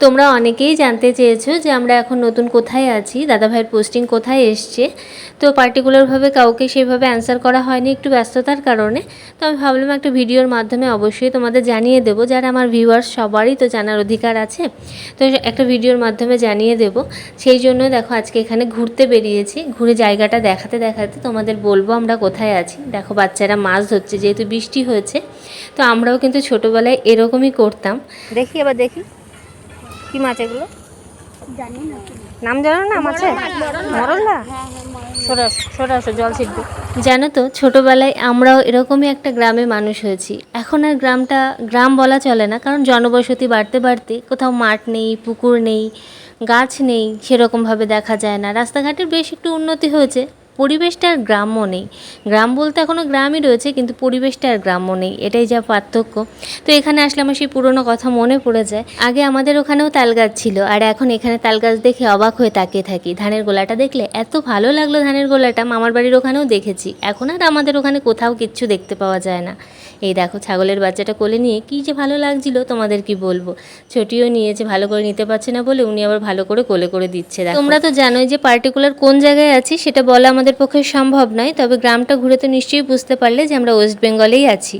তোমরা অনেকেই জানতে চেয়েছো যে আমরা এখন নতুন কোথায় আছি, দাদাভাইয়ের পোস্টিং কোথায় এসছে। তো পার্টিকুলারভাবে কাউকে সেভাবে অ্যান্সার করা হয়নি একটু ব্যস্ততার কারণে। তো আমি ভাবলাম একটা ভিডিওর মাধ্যমে অবশ্যই তোমাদের জানিয়ে দেবো, যারা আমার ভিউয়ার্স সবারই তো জানার অধিকার আছে। তো একটা ভিডিওর মাধ্যমে জানিয়ে দেবো। সেই জন্য দেখো আজকে এখানে ঘুরতে বেরিয়েছি, ঘুরে জায়গাটা দেখাতে দেখাতে তোমাদের বলবো আমরা কোথায় আছি। দেখো বাচ্চারা মাছ ধরছে, যেহেতু বৃষ্টি হয়েছে। তো আমরাও কিন্তু ছোটোবেলায় এরকমই করতাম। দেখি এবার দেখি কি মাছ এগুলো, নাম জানো না মাছের? মরলা, সরে আসো জল ছিটবে। জানো তো ছোটোবেলায় আমরাও এরকমই একটা গ্রামে মানুষ হয়েছি। এখন আর গ্রামটা গ্রাম বলা চলে না, কারণ জনবসতি বাড়তে বাড়তে কোথাও মাঠ নেই, পুকুর নেই, গাছ নেই, সেরকমভাবে দেখা যায় না। রাস্তাঘাটের বেশ একটু উন্নতি হয়েছে, পরিবেশটা আর গ্রাম্য নেই। গ্রাম বলতে এখনও গ্রামই রয়েছে, কিন্তু পরিবেশটা আর গ্রাম্য নেই, এটাই যা পার্থক্য। তো এখানে আসলে আমার সেই পুরনো কথা মনে পড়ে যায়। আগে আমাদের ওখানেও তাল গাছ ছিল, আর এখন এখানে তাল গাছ দেখে অবাক হয়ে তাকিয়ে থাকি। ধানের গোলাটা দেখলে এত ভালো লাগলো, ধানের গোলাটা মামার বাড়ির ওখানেও দেখেছি, এখন আর আমাদের ওখানে কোথাও কিচ্ছু দেখতে পাওয়া যায় না। এই দেখো ছাগলের বাচ্চাটা কোলে নিয়ে কী যে ভালো লাগছিল, তোমাদের কি বলবো। ছোটিও নিয়েছে, ভালো করে নিতে পারছে না বলে উনি আবার ভালো করে কোলে করে দিচ্ছে। তোমরা তো জানোই যে পার্টিকুলার কোন জায়গায় আছি সেটা বলা আমাদের পক্ষে সম্ভব নয়, তবে গ্রামটা ঘুরে তো নিশ্চয়ই বুঝতে পারলে যে আমরা ওয়েস্ট বেঙ্গলেই আছি।